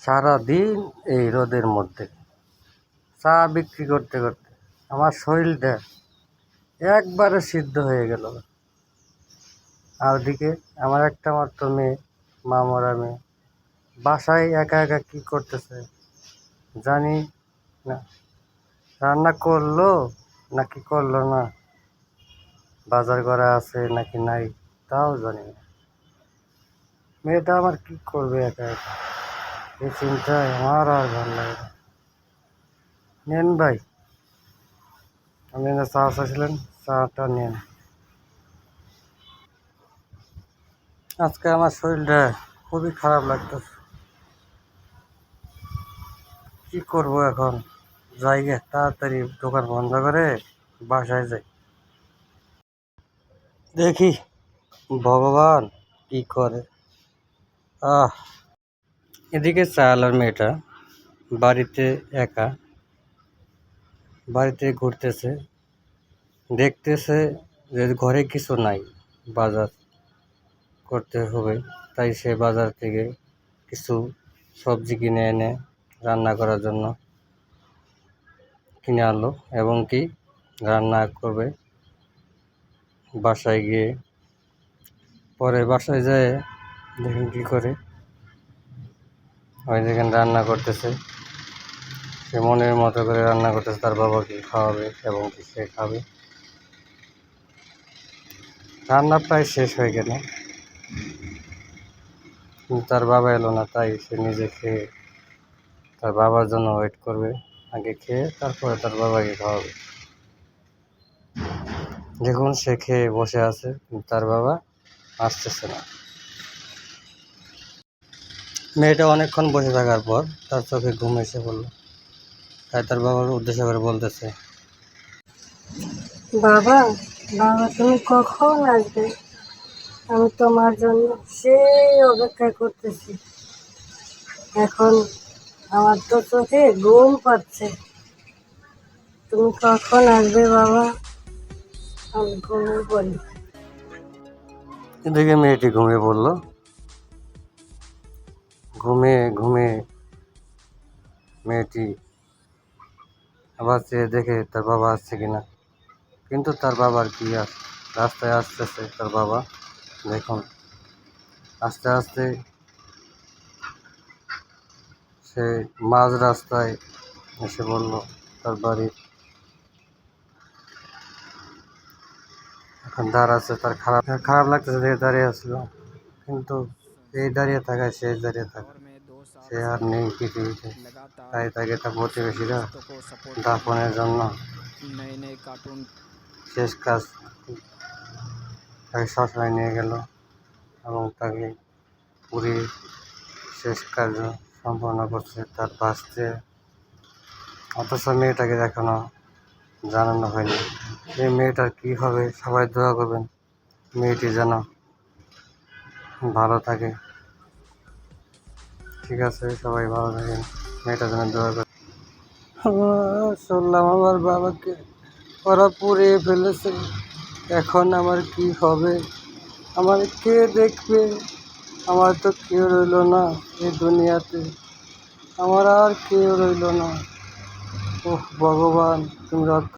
সারাদিন এই রোদের মধ্যে চা বিক্রি করতে করতে আমার শরীরটা একবারে সিদ্ধ হয়ে গেল। আর ওদিকে আমার একটা মাত্র মেয়ে, মামরা মেয়ে, বাসায় একা একা কী করতেছে জানি না। রান্না করলো নাকি করলো না, বাজার করা আছে নাকি নাই তাও জানি না। মেয়েটা আমার কি করবে একা একা, এই চিন্তায় আমার আর ভালো লাগে না। নেন ভাই, আপনি না চা চাইছিলেন, চাটা নেন। আজকে আমার শরীরটা খুবই খারাপ লাগতেছে, কি করব এখন? যাই গে, তাড়াতাড়ি দোকান বন্ধ করে বাসায় যাই, দেখি ভগবান কি করে। আহ এদিকে চালার মেয়েটা বাড়িতে একা, বাড়িতে ঘুরতেছে, দেখতেছে যে ঘরে কিছু নাই, বাজার করতে হবে। তাই সে বাজার থেকে কিছু সবজি কিনে এনে রান্না করার জন্য কিনে আনলো এবং কি রান্না করবে বাসায় গিয়ে। পরে বাসায় যায় দেখেন কী করে, ওই দেখেন রান্না করতেছে, সে মনের মতো করে রান্না করতেছে, তার বাবাকে খাওয়াবে এবং কি সে খাবে। রান্না প্রায় শেষ হয়ে গেল, কিন্তু তার বাবা এলো না, তাই সে নিজে খেয়ে তার বাবার জন্য ওয়েট করবে। আগে খেয়ে তারপরে তার বাবাকে খাওয়াবে। দেখুন সে খেয়ে বসে আছে, কিন্তু তার বাবা আসতেছে না। মেয়েটা অনেকক্ষণ বসে থাকার পর তার চোখে ঘুম এসে পড়ল, তাই তার বাবার উদ্দেশ্য করে বলতেছে, বাবা, বাবা তুমি কখন আসবে? আমি তোমার জন্য সেই অপেক্ষা করতেছি। এখন আমার তো চোখে ঘুম পাচ্ছে, তুমি কখন আসবে বাবা? আমি ঘুমিয়ে পড়ি। এদিকে মেয়েটি ঘুমিয়ে পড়ল। ঘুমিয়ে ঘুমিয়ে মেয়েটি আবার চেয়ে দেখে তার বাবা আসছে কিনা, কিন্তু তার বাবার কি আর, রাস্তায় আসতেছে তার বাবা। দেখুন আস্তে আস্তে সে মাঝ রাস্তায় এসে বলল তার বাড়ির। এখন দাঁড়াচ্ছে, তার খারাপ খারাপ লাগতেছে দেখে দাঁড়িয়ে আসলো, কিন্তু এই দাঁড়িয়ে থাকায় সে দাঁড়িয়ে থাকে, সে আর নেই পৃথিবীতে। তাই তাকে তার প্রতিবেশীরা দাফনের জন্য শেষ কাজ তাকে শ্মশানে নিয়ে গেল এবং তাকে পুরীর শেষ কার্য সম্পন্ন করছে তার বাঁচতে। অথচ মেয়েটাকে এখনো জানানো হয়নি। এই মেয়েটার কী হবে, সবাই দোয়া করবেন মেয়েটি যেন ভালো থাকে। ঠিক আছে, সবাই ভালো থাকেন, মেয়েটার জন্য দোয়া করবেন। শুনলাম আমার বাবাকে ওরা পুড়িয়ে ফেলেছে, এখন আমার কি হবে? আমার কে দেখবে? আমার তো কেউ রইল না এই দুনিয়াতে, আমার আর কেউ রইল না। ওহ ভগবান, তুমি রক্ষা